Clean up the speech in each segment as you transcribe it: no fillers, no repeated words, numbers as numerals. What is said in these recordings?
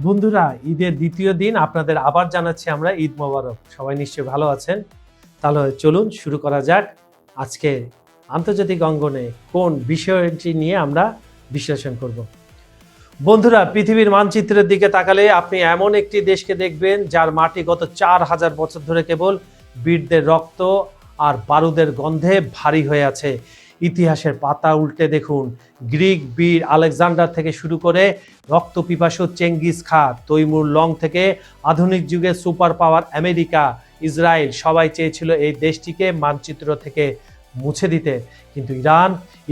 বন্ধুরা, ঈদের দ্বিতীয় দিন আপনাদের আবার জানাচ্ছি আমরা ঈদ মোবারক। সবাই নিশ্চয়ই ভালো আছেন। তাহলে চলুন শুরু করা যাক। আজকে আন্তর্জাতিক অঙ্গনে কোন বিষয়টি নিয়ে আমরা বিশ্লেষণ করব। বন্ধুরা, পৃথিবীর মানচিত্রের দিকে তাকালে আপনি এমন একটি দেশকে দেখবেন যার মাটি গত 4000 বছর ধরে কেবল বীরদের রক্ত আর বারুদের গন্ধে ভারী হয়ে আছে। ইতিহাসের পাতা উল্টে দেখুন, গ্রিক বীর আলেকজান্ডার থেকে শুরু করে রক্তপিপাসু চেঙ্গিস খান, তৈমুর লং থেকে আধুনিক যুগের সুপার পাওয়ার আমেরিকা, ইসরায়েল সবাই চেয়েছিল এই দেশটিকে মানচিত্র থেকে মুছে দিতে। কিন্তু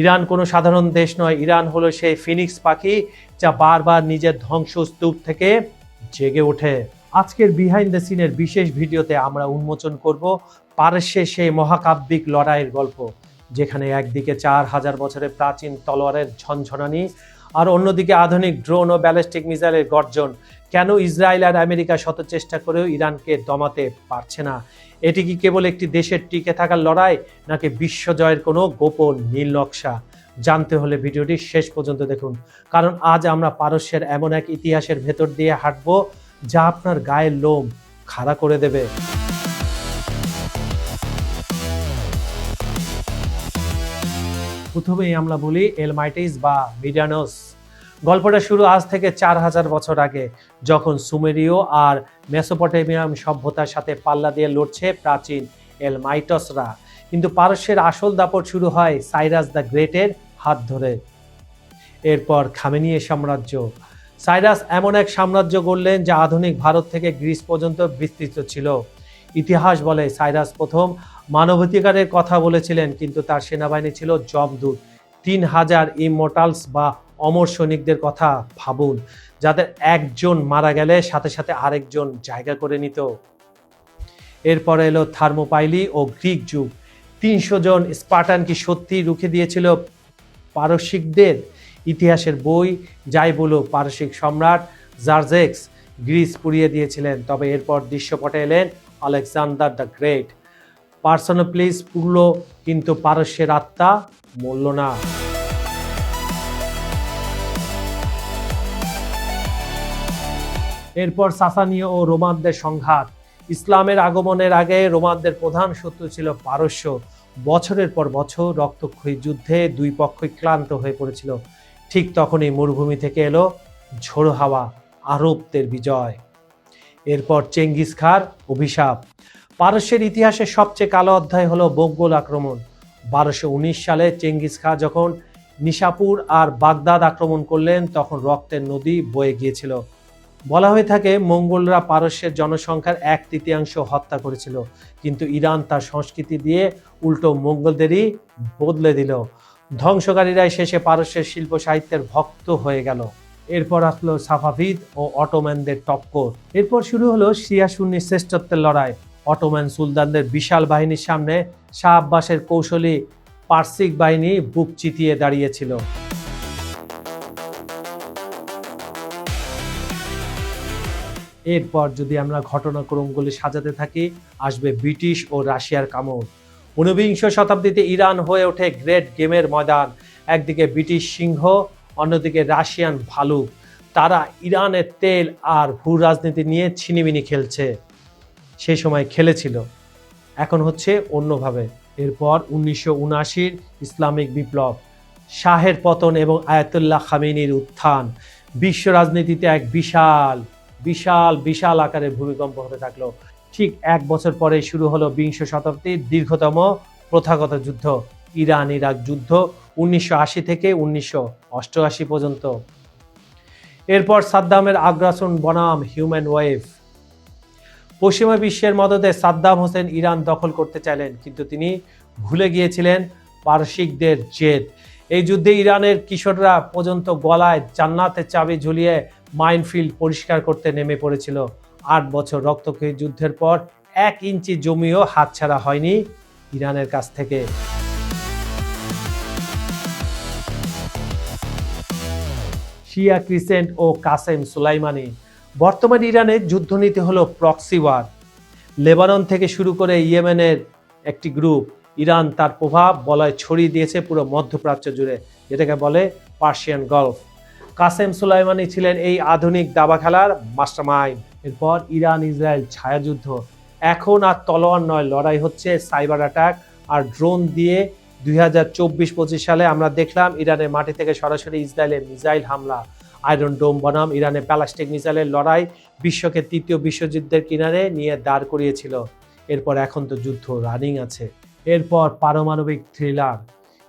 ইরান কোনো সাধারণ দেশ নয়। ইরান হলো সেই ফিনিক্স পাখি যা বারবার নিজের ধ্বংসস্তূপ থেকে জেগে ওঠে। আজকের বিহাইন্ড দ্য সিনের বিশেষ ভিডিওতে আমরা উন্মোচন করব পারস্যের সেই মহাকাব্যিক লড়াইয়ের গল্প, যেখানে একদিকে 4000 বছরের প্রাচীন তলোয়ারের ঝনঝনানি আর অন্যদিকে আধুনিক ড্রোন ও ব্যালিস্টিক মিসাইলের গর্জন। কেন ইসরায়েল আর আমেরিকা শত চেষ্টা করেও ইরানকে দমাতে পারছে না? এটি কি কেবল একটি দেশের টিকে থাকার লড়াই, নাকি বিশ্বজয়ের কোনো গোপন নীল নকশা? জানতে হলে ভিডিওটি শেষ পর্যন্ত দেখুন, কারণ আজ আমরা পারস্যের এমন এক ইতিহাসের ভেতর দিয়ে হাঁটবো যা আপনার গায়ের লোম খাড়া করে দেবে। প্রথমেই আমরা বলি এলমাইটিস বা মিডানোস। গল্পটা শুরু আজ থেকে 4000 বছর আগে, যখন সুমেরীয় আর মেসোপটেমিয়াম সভ্যতার সাথে পাল্লা দিয়ে লড়ছে প্রাচীন এলমাইটসরা। কিন্তু পারস্যের আসল দাপট শুরু হয় সাইরাস দ্য গ্রেটের হাত ধরে। এরপর খামেনীয় সাম্রাজ্য। সাইরাস এমন এক সাম্রাজ্য গড়লেন যা আধুনিক ভারত থেকে গ্রিস পর্যন্ত বিস্তৃত ছিল। ইতিহাস বলে সাইরাস প্রথম মানবাধিকারের কথা বলেছিলেন, কিন্তু তার সেনাবাহিনী ছিল যমদূত। 3000 ইমমর্টালস বা অমর সৈনিকদের কথা ভাবুন, যাদের একজন মারা গেলে সাথে সাথে আরেকজন জায়গা করে নিত। এরপরে এলো থার্মোপাইলি ও গ্রিক যুগ। 300 জন স্পার্টান কি সত্যি রুখে দিয়েছিল পারসিকদের? ইতিহাসের বই যাই বলুক, পারসিক সম্রাট জার্জেক্স গ্রিস পুড়িয়ে দিয়েছিলেন। তবে এরপর দৃশ্যপটে এলেন আলেকজান্ডার দ্য গ্রেট। পার্সোনোপ্লিস পুরল, কিন্তু পারস্যের আত্মা মরল না। এরপর সাসানীয় ও রোমানদের সংঘাত। ইসলামের আগমনের আগে রোমানদের প্রধান শত্রু ছিল পারস্য। বছরের পর বছর রক্তক্ষয়ী যুদ্ধে দুই পক্ষই ক্লান্ত হয়ে পড়েছিল। ঠিক তখনই মরুভূমি থেকে এলো ঝোড়ো হাওয়া, আরবদের বিজয়। এরপর চেঙ্গিস খাঁর অভিশাপ। পারস্যের ইতিহাসের সবচেয়ে কালো অধ্যায় হলো মঙ্গোল আক্রমণ। 1219 সালে চেঙ্গিস খাঁ যখন নিশাপুর আর বাগদাদ আক্রমণ করলেন, তখন রক্তের নদী বয়ে গিয়েছিল। বলা হয়ে থাকে মঙ্গোলরা পারস্যের জনসংখ্যার 1/3 হত্যা করেছিল, কিন্তু ইরান তার সংস্কৃতি দিয়ে উল্টো মঙ্গোলদেরই বদলে দিল। ধ্বংসকারীরাই শেষে পারস্যের শিল্প সাহিত্যের ভক্ত হয়ে গেল। এরপর আসলো সাফাভিদ ও অটোম্যানদের টক্কর। এরপর শুরু হলো শিয়া সুন্নি শ্রেষ্ঠত্বের লড়াই। অটোম্যান সুলতানদের বিশাল বাহিনীর সামনে শাহ আব্বাসের কৌশলী পার্সিক বাহিনী বুক চিতিয়ে দাঁড়িয়েছিল। এরপর যদি আমরা ঘটনাক্রমগুলি সাজাতে থাকি, আসবে ব্রিটিশ ও রাশিয়ার কামড়। 19বিংশ শতাব্দীতে ইরান হয়ে ওঠে গ্রেট গেমের ময়দান। একদিকে ব্রিটিশ সিংহ, অন্যদিকে রাশিয়ান ভালুক। তারা ইরানের তেল আর ভূ রাজনীতি নিয়ে ছিনিমিনি খেলছে। সেই সময় খেলেছিল, এখন হচ্ছে অন্যভাবে। এরপর 1979 ইসলামিক বিপ্লব, শাহের পতন এবং আয়াতুল্লাহ খামেনির উত্থান। বিশ্ব রাজনীতিতে এক বিশাল বিশাল বিশাল আকারের ভূমিকম্প হতে থাকলো। ঠিক এক বছর পরে শুরু হলো বিংশ শতাব্দীর দীর্ঘতম প্রথাগত যুদ্ধ, ইরান ইরাক যুদ্ধ, 1980 থেকে 1988 পর্যন্ত। এরপর সাদ্দামের আগ্রাসন বনাম হিউম্যান ওয়েভ। পশ্চিমা বিশ্বের মদদে সাদ্দাম হোসেন ইরান দখল করতে চাইলেন, কিন্তু তিনি ভুলে গিয়েছিলেন পারসিকদের জেদ। এই যুদ্ধে ইরানের কিশোররা পর্যন্ত গলায় জান্নাতের চাবি ঝুলিয়ে মাইনফিল্ড পরিষ্কার করতে নেমে পড়েছিল। 8 বছর রক্তক্ষয়ী যুদ্ধের পর 1 ইঞ্চি জমিও হাতছাড়া হয়নি ইরানের কাছ থেকে। শিয়া ক্রিসেন্ট ও কাসেম সুলাইমানি। বর্তমান ইরানের যুদ্ধনীতি হলো প্রক্সি ওয়ার। লেবানন থেকে শুরু করে ইয়েমেনের একটি গ্রুপ, ইরান তার প্রভাব বলয় ছড়িয়ে দিয়েছে পুরো মধ্যপ্রাচ্য জুড়ে, যেটাকে বলে পার্সিয়ান গলফ। কাসেম সুলাইমানি ছিলেন এই আধুনিক দাবা খেলার মাস্টারমাইন্ড। এরপর ইরান ইসরায়েল ছায়াযুদ্ধ, এখন আর তলোয়ার নয়, লড়াই হচ্ছে সাইবার অ্যাটাক আর ড্রোন দিয়ে। 2024-25 সালে আমরা দেখলাম ইরানের মাটি থেকে সরাসরি ইসরায়েলের মিসাইল হামলা, আয়রন ডোম বনাম ইরানের ব্যালিস্টিক মিসাইলের লড়াই বিশ্বকে তৃতীয় বিশ্বযুদ্ধের কিনারে নিয়ে দাঁড় করিয়েছিল। এরপর এখন তো যুদ্ধ রানিং আছে। এরপর পারমাণবিক থ্রিলার,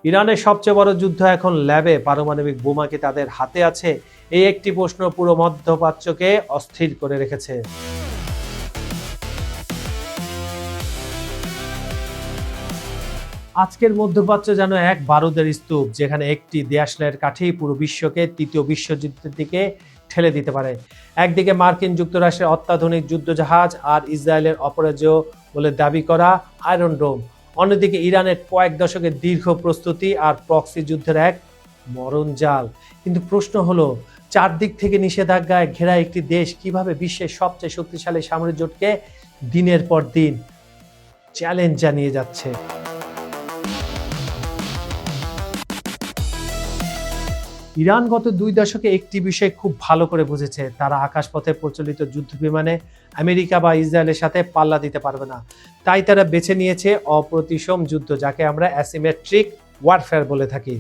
ইরানের সবচেয়ে বড় যুদ্ধ এখন ল্যাবে, পারমাণবিক বোমা কি তাদের হাতে আছে? এই একটি প্রশ্ন পুরো মধ্যপ্রাচ্যকে অস্থির করে রেখেছে। আজকের মধ্যপ্রাচ্য যেন এক বারুদের স্তূপ, যেখানে একটি দেশলাইয়ের কাঠি পুরো বিশ্বকে তৃতীয় বিশ্বযুদ্ধের দিকে ঠেলে দিতে পারে। একদিকে মার্কিন যুক্তরাষ্ট্রের অত্যাধুনিক যুদ্ধজাহাজ আর ইসরায়েলের অপরাজেয় বলে দাবি করা আয়রন ডোম, অন্যদিকে ইরানের কয়েক দশকের দীর্ঘ প্রস্তুতি আর প্রক্সি যুদ্ধের এক মরণজাল। কিন্তু প্রশ্ন হলো, চারদিক থেকে নিষেধাজ্ঞায় ঘেরা একটি দেশ কিভাবে বিশ্বের সবচেয়ে শক্তিশালী সামরিক জোটকে দিনের পর দিন চ্যালেঞ্জ জানিয়ে যাচ্ছে? ইরান গত 2 দশকে একটি বিষয় খুব ভালো করে বুঝেছে, তারা আকাশপথে প্রচলিত যুদ্ধ বিমানে আমেরিকা বা ইসরায়েলের সাথে পাল্লা দিতে পারবে না। তাই তারা বেছে নিয়েছে অপ্রতিসম যুদ্ধ, যাকে আমরা অ্যাসিমেট্রিক ওয়ারফেয়ার বলে থাকি।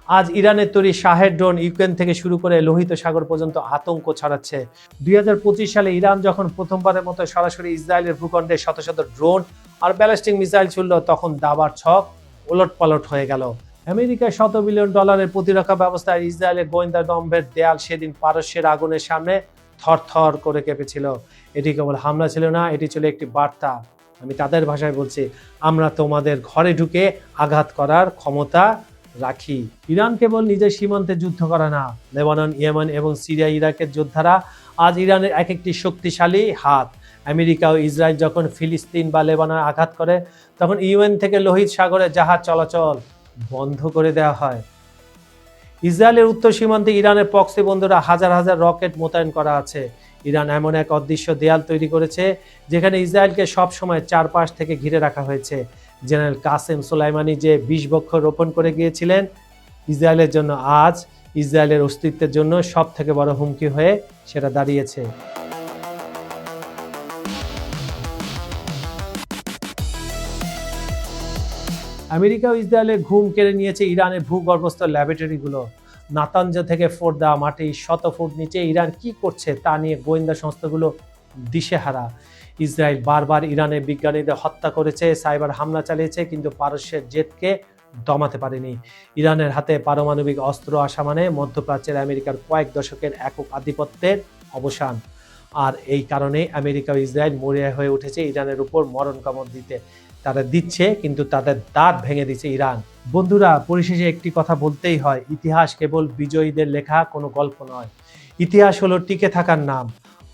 আজ ইরানের তৈরি শাহের ড্রোন ইউক্রেন থেকে শুরু করে লোহিত সাগর পর্যন্ত আতঙ্ক ছড়াচ্ছে। 2025 সালে ইরান যখন প্রথমবারের মতো সরাসরি ইসরায়েলের ভূখণ্ডে শত শত ড্রোন আর ব্যালিস্টিক মিসাইল ছুড়ল, তখন দাবার ছক ওলটপালট হয়ে গেল। আমেরিকার $100 বিলিয়ন প্রতিরক্ষা ব্যবস্থা আর ইসরায়েলের গোয়েন্দা দম্ভের দেয়াল সেদিন পারস্যের আগুনের সামনে থরথর করে কেঁপেছিল। এটি কেবল হামলা ছিল না, এটি ছিল একটি বার্তা। আমি তাদের ভাষায় বলছি, আমরা তোমাদের ঘরে ঢুকে আঘাত করার ক্ষমতা রাখি। ইরান কেবল নিজের সীমান্তে যুদ্ধ করে না, লেবানন, ইয়েমেন এবং সিরিয়া, ইরাকের যোদ্ধারা আজ ইরানের এক একটি শক্তিশালী হাত। আমেরিকা ও ইসরায়েল যখন ফিলিস্তিন বা লেবাননে আঘাত করে, তখন ইউএন থেকে লোহিত সাগরে জাহাজ চলাচল বন্ধ করে দেওয়া হয়। ইসরায়েলের উত্তর সীমান্তে ইরানের প্রক্সি বন্ধুরা হাজার হাজার রকেট মোতায়েন করা আছে। ইরান এমন এক অদৃশ্য দেয়াল তৈরি করেছে যেখানে ইসরায়েলকে সব সময় চারপাশ থেকে ঘিরে রাখা হয়েছে। জেনারেল কাসেম সুলাইমানি যে 20 বৃক্ষ রোপণ করে গিয়েছিলেন ইসরায়েলের জন্য, আজ ইসরায়েলের অস্তিত্বের জন্য সব থেকে বড় হুমকি হয়ে সেটা দাঁড়িয়েছে। আমেরিকা ও ইসরায়েলের ঘুম কেড়ে নিয়েছে ইরানের ভূগর্ভস্থ ল্যাবরেটরিগুলো। নাতানজা থেকে ফোর্দা, মাটি 100 ফুট নিচে ইরান কি করছে তা নিয়ে গোয়েন্দা সংস্থাগুলো দিশেহারা। ইসরায়েল বারবার ইরানের বিজ্ঞানীদের হত্যা করেছে, সাইবার হামলা চালিয়েছে, কিন্তু পারস্যের জেটকে দমাতে পারেনি। ইরানের হাতে পারমাণবিক অস্ত্র আসা মানে মধ্যপ্রাচ্যের আমেরিকার কয়েক দশকের একক আধিপত্যের অবসান। আর এই কারণে আমেরিকা ও ইসরায়েল মরিয়া হয়ে উঠেছে ইরানের উপর মরণ কামড় দিতে। তারা দিচ্ছে, কিন্তু তাদের দাঁত ভেঙে দিচ্ছে ইরান। বন্ধুরা, পরিশেষে একটি কথা বলতেই হয়, ইতিহাস কেবল বিজয়ীদের লেখা কোনো গল্প নয়। ইতিহাস হলো টিকে থাকার নাম।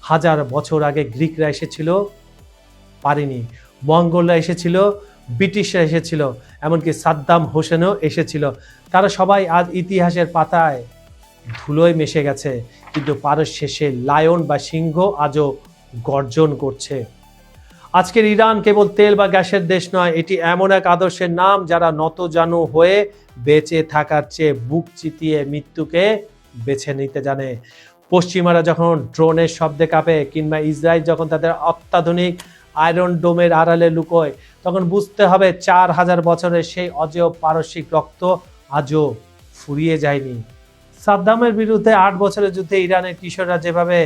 1000 বছর আগে গ্রিকরা এসেছিল, পারেনি। মঙ্গলরা এসেছিল, ব্রিটিশরা এসেছিল, এমনকি সাদ্দাম হোসেনও এসেছিল। তারা সবাই আজ ইতিহাসের পাতায় ধুলোয় মিশে গেছে, কিন্তু পারস্যে সে লায়ন বা সিংহ আজও গর্জন করছে। আজকের ইরান কেবল তেল বা গ্যাসের দেশ নয়, এটি এমন এক আদর্শের নাম যারা নতজানু হয়ে বেঁচে থাকার চেয়ে বুক চিতিয়ে মৃত্যুকে বেছে নিতে জানে। পশ্চিমারা যখন ড্রোনের শব্দে কাঁপে, কিংবা ইসরায়েল যখন তাদের অত্যাধুনিক আয়রন ডোমের আড়ালে লুকোয়, তখন বুঝতে হবে 4000 বছরের সেই অজেয় পারস্যিক রক্ত আজও ফুরিয়ে যায়নি। সাদ্দামের বিরুদ্ধে 8 বছরের যুদ্ধে ইরানের কিশোররা যেভাবে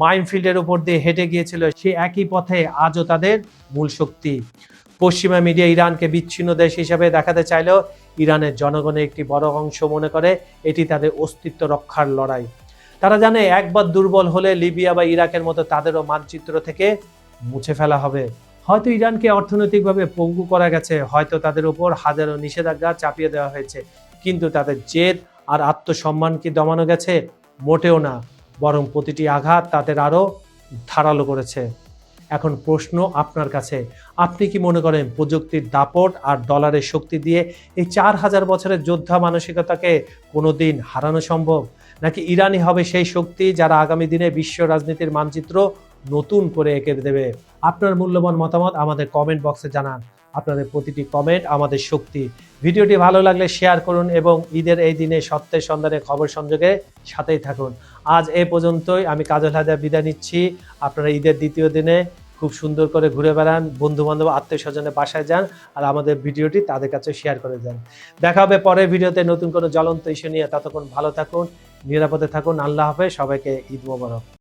মাইনফিল্ডের উপর দিয়ে হেঁটে গিয়েছিল, সেই একই পথে আজও তাদের মূল শক্তি। পশ্চিমা মিডিয়া ইরানকে বিচ্ছিন্ন দেশ হিসেবে দেখাতে চাইলেও ইরানের জনগণের একটি বড় অংশ মনে করে এটি তাদের অস্তিত্ব রক্ষার লড়াই। তারা জানে একবার দুর্বল হলে লিবিয়া বা ইরাকের মতো তাদেরও মানচিত্র থেকে মুছে ফেলা হবে। হয়তো ইরানকে অর্থনৈতিকভাবে পঙ্গু করা গেছে, হয়তো তাদের উপর হাজারো নিষেধাজ্ঞা চাপিয়ে দেওয়া হয়েছে, কিন্তু তাদের জেদ আর আত্মসম্মান কি দমানো গেছে? মোটেও না, বরং প্রতিটি আঘাত তাদের আরও ধারালো করেছে। এখন প্রশ্ন আপনার কাছে, আপনি কি মনে করেন প্রযুক্তির দাপট আর ডলারের শক্তি দিয়ে এই 4000 বছরের যোদ্ধা মানসিকতাকে কোনোদিন হারানো সম্ভব? নাকি ইরানই হবে সেই শক্তি যারা আগামী দিনে বিশ্ব রাজনীতির মানচিত্র নতুন করে এঁকে দেবে? আপনার মূল্যবান মতামত আমাদের কমেন্ট বক্সে জানান। আপনাদের প্রতিটি কমেন্ট আমাদের শক্তি। ভিডিওটি ভালো লাগলে শেয়ার করুন এবং ঈদের এই দিনে সত্যের সন্ধানে খবর সংযোগে সাথেই থাকুন। আজ এই পর্যন্তই। আমি কাজল হায়দার বিদায় নিচ্ছি। আপনারা ঈদের দ্বিতীয় দিনে খুব সুন্দর করে ঘুরে বেড়ান, বন্ধু-বান্ধব, আত্মীয়-স্বজনের বাসায় যান আর আমাদের ভিডিওটি তাদের কাছে শেয়ার করে যান। দেখা হবে পরের ভিডিওতে নতুন কোনো জ্বলন্ত ইস্যু নিয়ে। ততক্ষণ ভালো থাকুন, নিরাপদে থাকুন। আল্লাহ হাফেজ। সবাইকে ঈদ মোবারক।